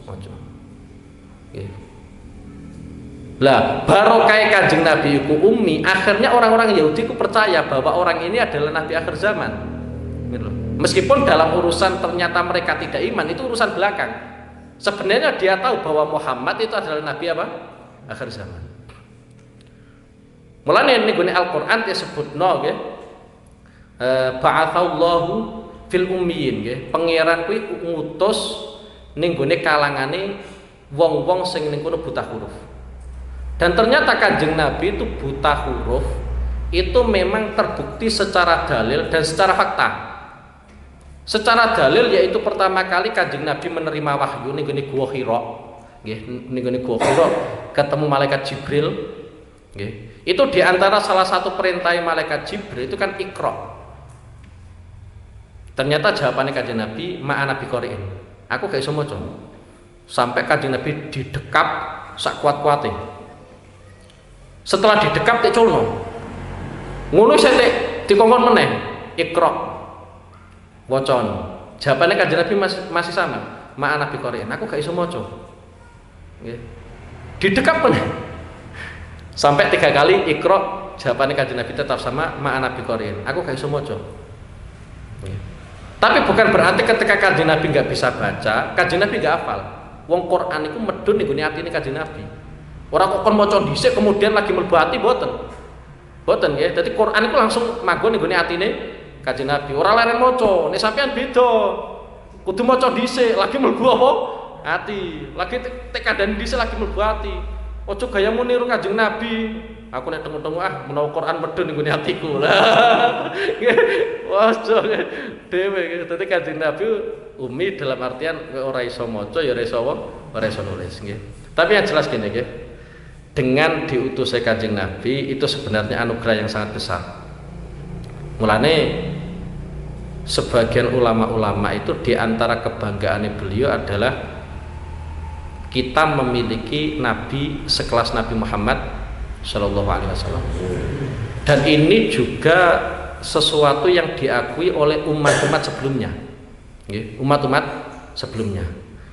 Maca. Nggih. Lah, barokah Kanjeng Nabi iku ummi, akhirnya orang-orang Yahudi ku percaya bahwa orang ini adalah Nabi akhir zaman. Meskipun dalam urusan ternyata mereka tidak iman, itu urusan belakang. Sebenarnya dia tahu bahwa Muhammad itu adalah Nabi apa? Akhir zaman. Mulane ning gone Al-Qur'an disebutno nggih. Ba'atsallahu fil ummiyin nggih. Pangeran kuwi ngutus ning gone kalangane wong-wong sing ning kono buta huruf. Dan ternyata Kanjeng Nabi itu buta huruf itu memang terbukti secara dalil dan secara fakta. Secara dalil yaitu pertama kali Kanjeng Nabi menerima wahyu ning gone Gua Hira. Nggih, ning gone Gua Hira ketemu malaikat Jibril. Nggih. Itu diantara salah satu perintah malaikat Jibril itu kan Iqra. Ternyata jawabannya Kanjeng Nabi, ma'ana biqari'in. Aku gak iso maca. Sampai Kanjeng Nabi didekap sak kuat-kuate. Setelah didekap tek culno. Ngono sete dikongkon meneh, Iqra. Wacon. Jawabannya Kanjeng Nabi masih sama, ma'ana biqari'in. Aku gak iso maca. Nggih. Didekap meneh. Sampai 3 kali Iqra, jawabannya Kanjeng Nabi tetap sama ma'ana biqoriin. Aku gak iso maca. Tapi bukan berarti ketika Kanjeng Nabi nggak bisa baca, Kanjeng Nabi nggak hafal. Wong Quran itu medun nih guni hati ini Kanjeng Nabi. Orang kok kon maca dhisik kemudian lagi mlebu ati boten. Boten ya. Jadi Quran itu langsung manggon nih guni hati ini Kanjeng Nabi. Orang leren maca, nek sampean beda. Kudu maca dhisik lagi mlebu apa? Ati. Lagi tekadane dhisik lagi mlebu ati. Ojo gayamu niru Kanjeng Nabi. Aku nek tengok-tengok menawa Quran medun ning gone atiku. Lah. Ojo dhewe. Dadi Kanjeng Nabi umi dalam artian ora iso maca ya ora iso nulis nggih. Tapi yang jelas gini nggih. Dengan diutusnya Kanjeng Nabi itu sebenarnya anugerah yang sangat besar. Mulane sebagian ulama-ulama itu diantara kebanggaannya beliau adalah kita memiliki Nabi sekelas Nabi Muhammad Shallallahu Alaihi Wasallam. Dan ini juga sesuatu yang diakui oleh umat-umat sebelumnya, umat-umat sebelumnya.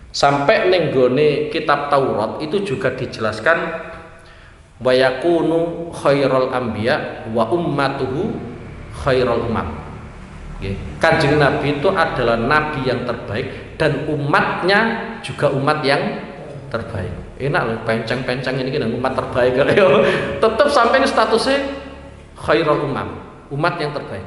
Sampai nenggone kitab Taurat itu juga dijelaskan wa yakunu khairul anbiya wa ummatuhu khairul umat. Kanjeng Nabi itu adalah nabi yang terbaik dan umatnya juga umat yang terbaik. Enak loh, penceng-penceng ini kan umat terbaik. Tetap sampai ini statusnya khairul umat yang terbaik.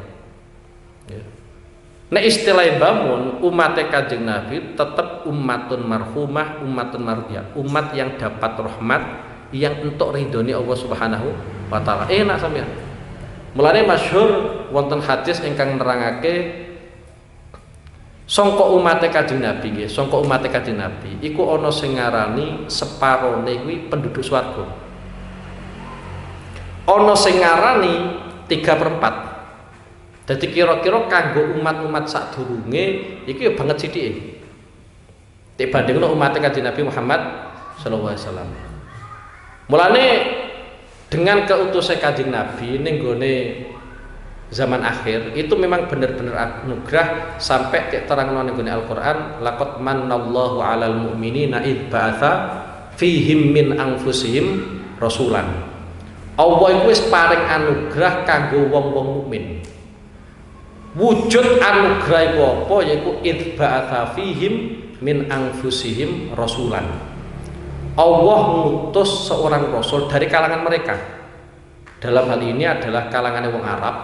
Nah istilah bangun umatnya Kanjeng Nabi tetap umatun marhumah, umatun mardiyah, umat yang dapat rahmat, yang untuk ridhoni Allah Subhanahu wa taala. Enak sampean. Mulane masyhur wonten hadis ingkang nerangake sangka umate Kanjeng Nabi nggih, sangka umate Kanjeng Nabi iku ana sing ngarani separone kuwi penduduk swarga. Ana sing ngarani 3/4. Dadi kira-kira kanggo umat-umat sadurunge iki ya banget sithike. Dibandingno umate Kanjeng Nabi Muhammad sallallahu alaihi wasallam. Mulane dengan keutusan Kanjeng Nabi ning gone zaman akhir itu memang benar-benar anugerah sampai terangno ning gone Al-Qur'an laqad manallahu 'alal mu'minina id ba'atsa fihim min anfusihim rasulan. Allah iku wis paring anugerah kanggo wong-wong mukmin. Wujud anugerah iku apa yaiku id ba'atsa fihim min anfusihim rasulan. Allah mengutus seorang rasul dari kalangan mereka. Dalam hal ini adalah kalangan wong Arab,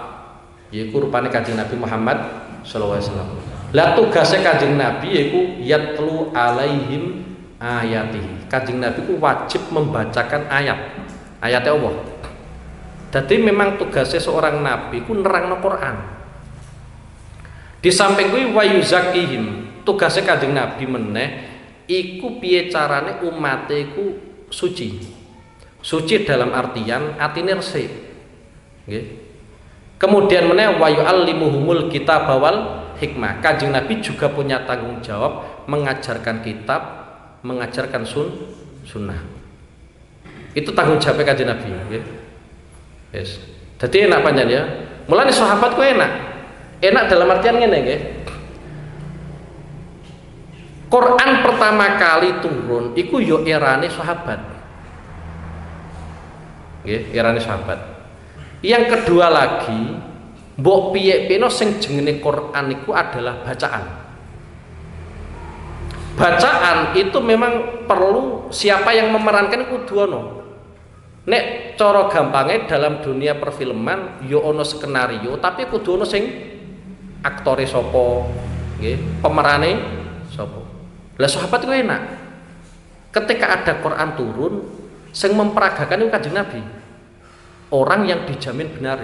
yaitu rupane Kanjeng Nabi Muhammad sallallahu alaihi wasallam. Lah tugasnya Kanjeng Nabi yaitu yatlu alaihim ayatihi. Kanjeng Nabi ku wajib membacakan ayatnya Allah. Jadi memang tugasnya seorang nabi ku nerangno Quran. Di samping kuwi wa yuzakihim, tugasnya Kanjeng Nabi meneh iku piye carane umate iku suci. Suci dalam artian atine resik. Nggih. Kemudian meneh wa yu'allimuhumul kitab wal hikmah. Kanjeng Nabi juga punya tanggung jawab mengajarkan kitab, mengajarkan sunnah. Itu tanggung jawab Kanjeng Nabi, nggih. Yes. Dadi enak panjang ya. Mulane sahabat ku enak. Enak dalam artian ngene nggih. Quran pertama kali turun iku yo erane sahabat. Nggih, erane sahabat. Yang kedua lagi, mbok piye-piyeno sing jenenge Quran iku adalah bacaan. Bacaan itu memang perlu siapa yang memerankan kudu ono. Nek cara gampangnya dalam dunia perfilman yo ono skenario tapi kudu ono sing aktore sapa, nggih, pemerane sapa. Lah sahabat itu enak. Ketika ada Quran turun, sing memperagakan itu Kanjeng Nabi. Orang yang dijamin benar.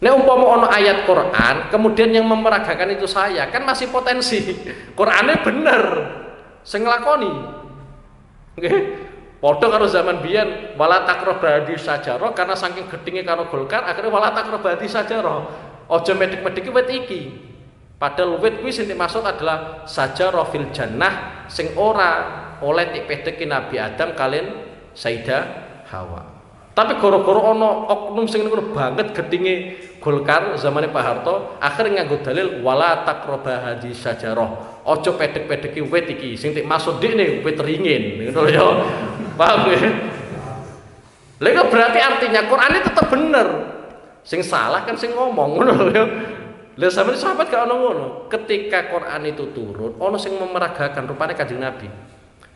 Nek umpama ono ayat Quran, kemudian yang memeragakan itu saya, kan masih potensi. Qur'ane bener. Sing nglakoni. Nggih. Padha karo zaman biyen wala taqrabadi sajarah karena saking gedhinge karo Golkar akhirnya wala taqrabadi sajarah. Aja medhik-medhiki wit iki. Padahal wit kuwi sing dimaksud adalah sajarah fil jannah sing ora oleh dipedheki Nabi Adam kalian Sayyidah Hawa. Tapi gara-gara ana oknum sing ngono banget gedhinge Golkar zamane Pak Harto akhirnya nganggo dalil wala taqrabadi sajarah. Aja pedhek-pedheki wit iki sing dimaksud dikne wit ringin ngono ya. Paham ya? Lha berarti artinya Quran itu tetap bener. Sing salah kan sing ngomong ngono lho. Lha sampeyan sahabat gak ono ngono. Ketika Quran itu turun, ono sing memeragakan rupane Kanjeng Nabi.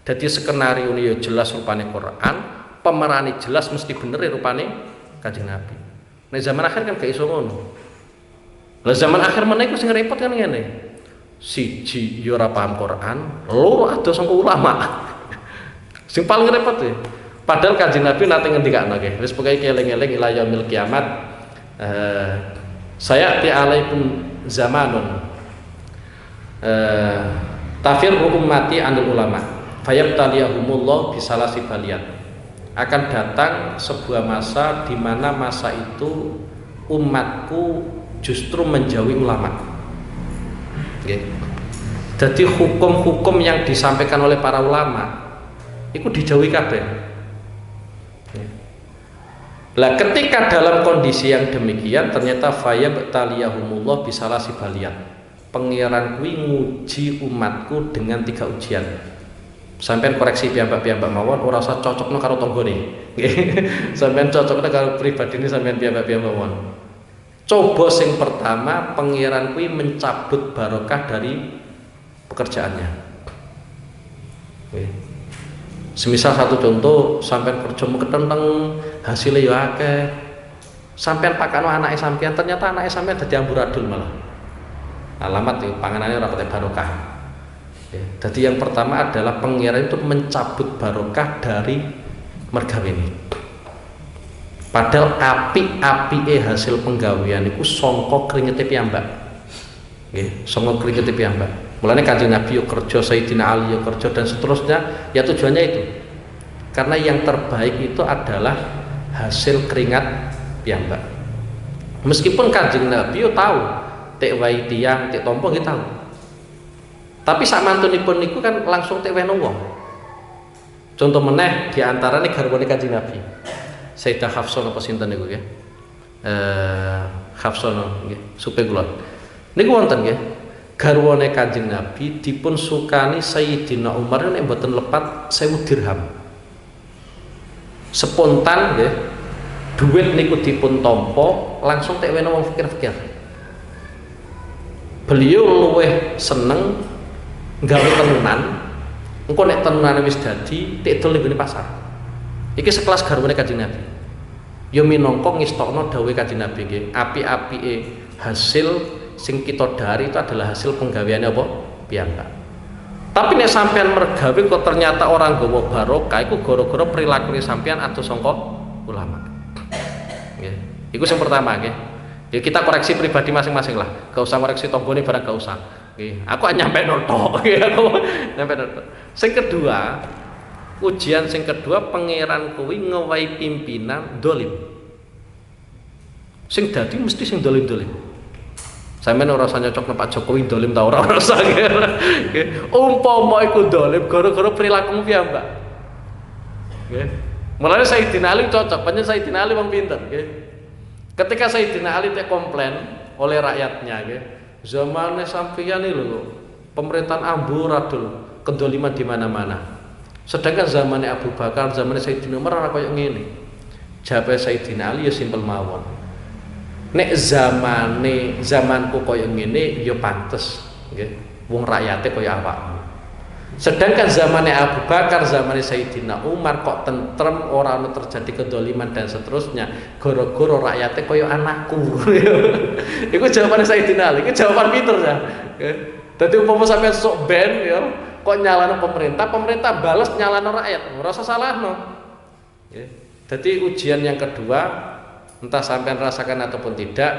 Dadi skenario ini ya jelas rupane Quran, pemerane jelas mesti bener ya rupane Kanjeng Nabi. Nek zaman akhir kan gak iso ngono. Lah zaman akhir meneh iku sing repot kan ngene. Siji ya ora paham Quran, loro ado sangka ulama. Sing paling repot ya. Padahal Kanjeng Nabi nate ngendikane nggih, wis pokoke eling-eling ila yaumil kiamat. Saya ti alaikum zamanun. Tafirru ummati anil ulama. Fayabtaliyahumullah bisalasi baliyat. Akan datang sebuah masa di mana masa itu umatku justru menjauhi ulama. Okay. Jadi hukum-hukum yang disampaikan oleh para ulama itu dijauhi kabeh. Lah ketika dalam kondisi yang demikian ternyata fayabtaliyahumullah bisalasi baliyat. Pangeran kuwi nguji umatku dengan 3 ujian. Sampeyan koreksi piyambak-piyambak mawon ora usah cocokno karo tanggane. Nggih. Sampeyan cocokno karo pribadine sampeyan piyambak-piyambak mawon. Coba sing pertama pangeran kuwi mencabut barokah dari pekerjaannya. Nggih. Semisal satu contoh sampeyan kerja ketenteng hasilnya ya akeh. Sampeyan pakano anake sampeyan ternyata anake sampeyan dadi amburadul malah. Alamat itu panganannya ora patek barokah. Jadi yang pertama adalah pangeran itu mencabut barokah dari mergawe ini. Padahal api hasil penggawean itu sangka kringete piyambak. Nggih, sangka kringete piyambak. Mulane Kanjeng Nabi yo kerja, Sayyidina Ali yo kerja dan seterusnya, ya tujuannya itu. Karena yang terbaik itu adalah hasil keringat piyambak. Meskipun Kanjeng Nabi yo tahu tek wae tiyang, tek tampa nggih tahu. Tapi sak mantunipun niku kan langsung tek weno wong. Contoh meneh di antarane garwane Kanjeng Nabi. Sayyidah Hafsah napa sinten niku nggih? Hafsah nggih, supe kula. Niku wonten nggih. Garwane Kanjeng Nabi dipun sukani Sayyidina Umar nek mboten lepat 1000 dirham. Spontan nggih. Duit niku dipun tampa langsung tek weno wong fikir-fikir. Beliau luwih seneng gawe tenunan. Engko nek tenunane wis dadi tek dol ning pasar. Iki sekelas garwane Kanjeng Nabi. Ya minangka ngistokno dawuhe Kanjeng Nabi nggih, api-apike hasil sing kita dari itu adalah hasil penggaweane apa? Piyambak. Tapi nek sampean mergawe kok ternyata orang nggawa barokah iku gara-gara prilakune sampean atus sangka ulama. Nggih. Iku sing pertama nggih. Ya kita koreksi pribadi masing-masing lah. Gak usah koreksi tombone barang gak usah. Nggih. Aku nyampe noto. Aku nyampe noto. Sing kedua, ujian sing kedua pangeran kuwi ngewahi pimpinan dolim. Sing dadi mesti sing dolim-dolim. Sampeyan ora usah nyocok Pak Jokowi dolim ta ora usah. Nggih. Umpama iku dolim gara-gara perilakumu piyambak. Nggih. Mulane Sayyidina Ali cocok, panjenengan Sayyidina Ali wong pinter, nggih. Ketika Sayyidina Ali teh komplain oleh rakyatnya, nggih. Zamane sampeyan iki lho, pemerintahan amburadul, kedoliman di mana-mana. Sedangkan zamannya Abu Bakar, zamannya Sayyidina Umar ora koyo ngene. Jawabe Sayyidina Ali ya simpel mawon. Nek zamanku koyo ngene ya pantes, nggih. Wong rakyate koyo awakmu. Sedangkan zamannya Abu Bakar, zamannya Sayyidina Umar kok tentrem, ora ono terjadi kedoliman dan seterusnya. Gara-gara rakyate koyo anakku. Iku jawabane Sayyidina Ali, iku jawaban pinter ya. Dadi umpama sampeyan sok ben ya, kok nyalano pemerintah balas nyalano rakyat, ora usah salahno. Nggih. Dadi ujian yang kedua, entah sampean rasakan ataupun tidak,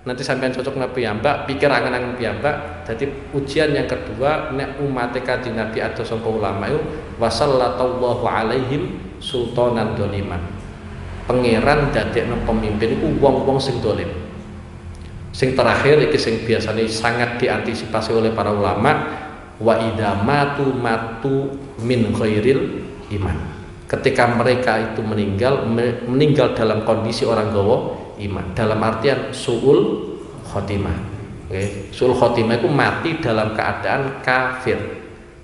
nanti sampean cocok nabi piyambak, pikir angan-angan piyambak. Dadi ujian yang kedua nek umat Kanjeng Nabi atau sangka ulama itu wasallallahu alaihim sultanan doliman. Pangeran dadekno pemimpin iku wong-wong sing dolim. Sing terakhir iki sing biasanya sangat diantisipasi oleh para ulama, wa idza matu min khairil iman. Ketika mereka itu meninggal dalam kondisi orang gawa iman, dalam artian suul khotimah. Okay. Suul khotimah itu mati dalam keadaan kafir.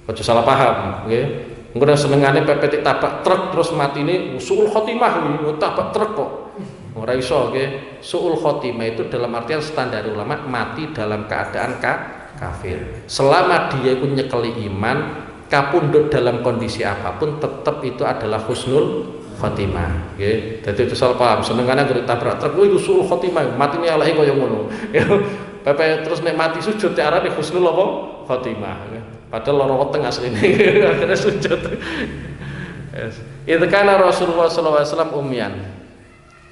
Ojo salah paham, okay. Engko senengane pepet tabak truk terus matine suul khotimah tabak truk kok. Ora iso nggih. Suul khotimah itu dalam artian standar ulama mati dalam keadaan kafir. Selama dia itu nyekeli iman, kapundhut dalam kondisi apapun tetap itu adalah husnul khotimah nggih. Dadi itu salah paham senengane anggere tabrak truk iku suul khotimah, matine alahe kaya ngono. Pepe terus nek mati sujud diarani husnul apa? Khotimah. Padahal lara weteng asline. Akhirnya sujud. Itu kana Rasulullah sallallahu alaihi wasallam umyan.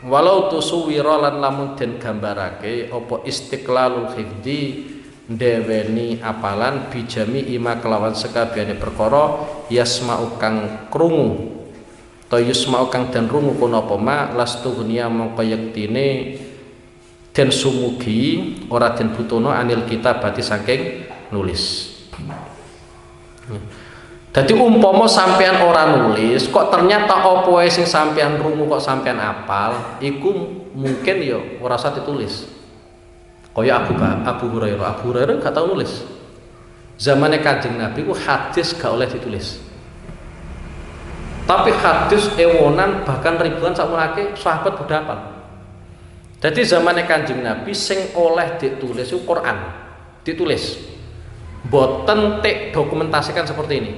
Walau tusuwira lan lamun den gambarake apa istiqlalul hifdi ndeweni apalan bijami ima kelawan sekabehane perkara yasma'u kang krungu ta yusma'u kang den rungu kono apa ma lastu dunia mongko yektine den sumugi ora den butono anil kitabati saking nulis. Jadi umpama sampean ora nulis kok ternyata apa wae sing sampean rungu kok sampean apal iku mungkin ya ora usah ditulis. Kaya Abu Hurairah gak tau nulis. Zamane Kanjeng Nabi ku hadis gak oleh ditulis. Tapi hadis ewonan bahkan ribuan sakmunake sahabat udah hafal. Jadi zamane Kanjeng Nabi sing oleh ditulis itu Quran, ditulis. Boten tek dokumentasikan seperti ini.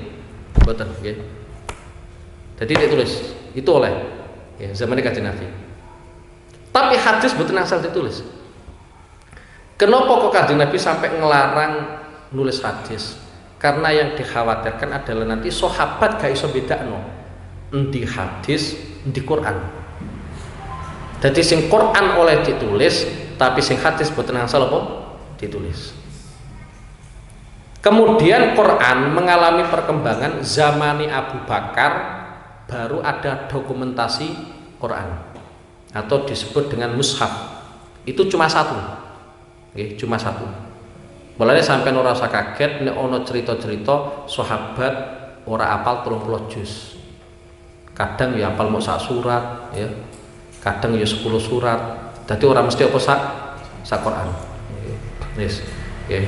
Boten nggih. Jadi ditulis, itu oleh ya zamane Kanjeng Nabi. Tapi hadis boten asal ditulis. Kenapa kok Kanjeng Nabi sampai ngelarang nulis hadis? Karena yang dikhawatirkan adalah nanti sahabat gak iso bedakno endi hadis, endi Quran. Jadi sing Quran oleh ditulis, tapi sing hadis boten angsal apa? Ditulis. Kemudian Quran mengalami perkembangan zamani Abu Bakar baru ada dokumentasi Quran atau disebut dengan mushaf. Itu cuma satu. Oke, cuma satu. Mulane sampean ora usah kaget nek ana cerita-cerita sahabat ora apal 30 juz. Kadang ya apal mau sak surat ya. Kadang ya 10 surat. Dadi ora mesti apa sak Quran. Yes. Nggih.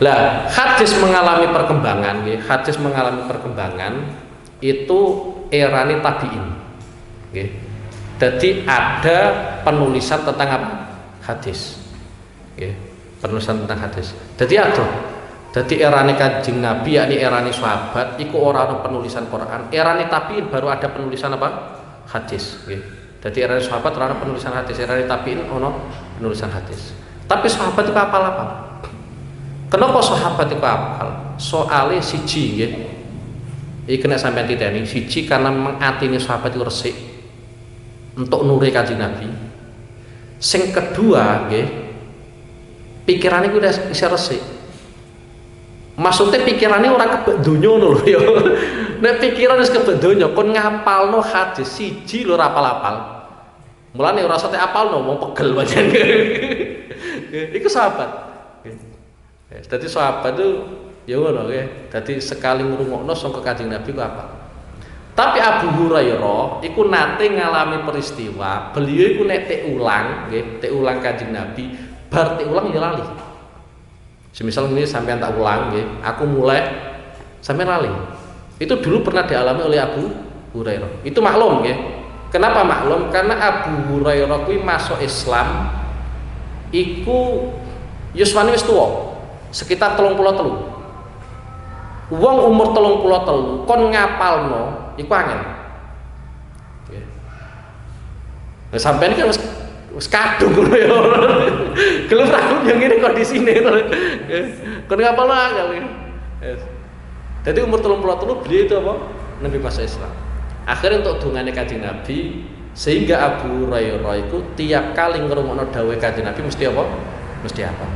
Lah, hadis mengalami perkembangan nggih. Hadis mengalami perkembangan itu erane tabi'in. Nggih. Dadi ada penulisan tentang apa? Hadis. Nggih. Penulisan tentang hadis. Dadi adoh. Dadi erane Kanjeng Nabi yakni erane sahabat iku ora ana penulisan Quran. Erane tabi'in baru ada penulisan apa? Hadis, nggih. Dadi erane sahabat ora ana penulisan hadis, erane tabi'in ana penulisan hadis. Tapi sahabat itu apal-apal. Kenapa sahabat itu apal? Soale siji nggih. Iki nek sampean titeni, siji karena memang atine sahabat itu resik untuk nuri Kanjeng Nabi. Sing kedua nggih, pikirane ku udah bisa resik. Maksudnya pikirannya orang kebet donya ngono lho ya. Nek pikiran wis kebet donya kon ngapalno hadis siji lho ora apal-apal. Mulane ora usah apalno wong pegel pancen. Iku sahabat. Dadi sahabat itu ya ngono nggih. Dadi sekali ngrungokno saka Kanjeng Nabi ku apa. Tapi Abu Hurairah iku nate ngalami peristiwa, beliau iku nek tek ulang nggih, tek ulang Kanjeng Nabi, bar tek ulang ya lali. Semisal ini sampean tak ulang nggih, aku mulai sampean lali. Itu dulu pernah dialami oleh Abu Hurairah. Itu maklum nggih. Kenapa maklum? Karena Abu Hurairah kuwi masuk Islam iku yuswane wis tuwa. Sekitar 33. Wong umur 33 kon ngapalno iku angel. Nggih. Nah, sampean kan wis kadung ngono ya. Gelem ra yang ngene kondisine to. Kon ngapalno angel. Jadi umur 33 beliau itu apa? Nabi masuk Islam. Akhirnya untuk dungane Kanjeng Nabi sehingga Abu Hurairah itu tiap kali ngrungokno dawuh Kanjeng Nabi mesti apa? Mesti apa?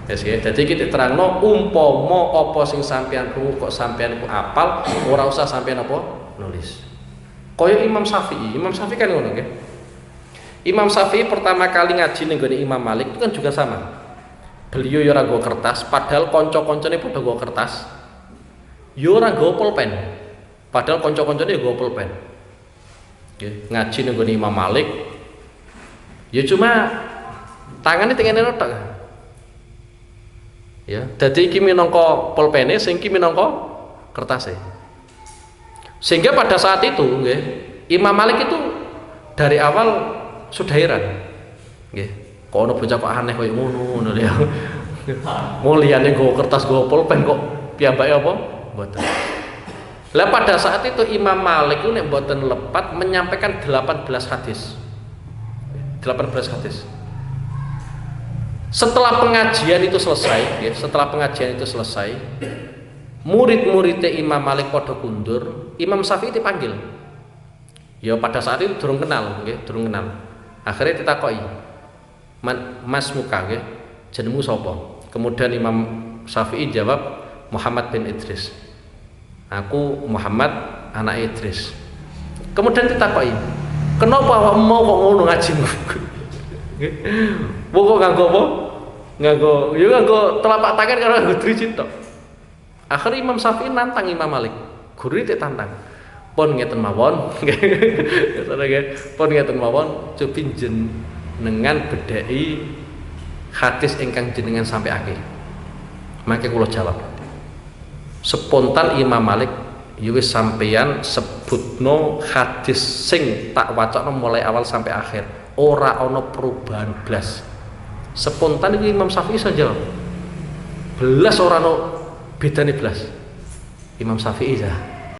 Yes, ya. Jadi kita terangno umpama apa sing sampean krungu kok sampean ku apal, ora usah sampean apa? Nulis. Kaya Imam Syafi'i kan ngono nggih. Imam Syafi'i pertama kali ngaji ning gone Imam Malik itu kan juga sama. Beliau ya ora nggo kertas, padahal kanca-kancane padha nggo kertas. Ya ora nggo pulpen. Padahal kanca-kancane ya nggo pulpen. Nggih, ngaji ning gone Imam Malik. Ya cuma tangane tengene tok. Ya, dadi iki minangka pulpene, sing iki minangka kertase. Sehingga pada saat itu nggih, Imam Malik itu dari awal sudah heran nggih, kok ono bocah kok aneh koyo ngono ya. Mulyane nggo kertas nggo pulpen kok piyambake apa mboten. Lah pada saat itu Imam Malik itu nek mboten lepat menyampaikan 18 hadis. 18 hadis. Setelah pengajian itu selesai, ya, murid-muridnya Imam Malik padha kundur, Imam Syafi'i dipanggil. Ya pada saat itu durung kenal, nggih, durung kenal. Akhirnya ditakoki, "Mas muka nggih, jenengmu sapa?" Kemudian Imam Syafi'i jawab, "Muhammad bin Idris." "Aku Muhammad anak Idris." Kemudian ditakoki, "Kenapa awakmu mau kok ngono ngajimu?" Kok nganggo apa? Nganggo telapak tangan karo nganggo driji tok. Akhirnya Imam Syafi'i nantang Imam Malik. Guru itu tantang. Pun ngeten mawon. Pun ngeten mawon, cobi jenengan bedheki hadis ingkang jenengan sampai akhir. Mangke kula jawab. Spontan Imam Malik ya wis sampeyan sebutno hadis sing tak wacana mulai awal sampai akhir. Ora ana perubahan blas. Spontan iki Imam Syafi'i saja. Belas ora ana bedane blas. Imam Syafi'i ya.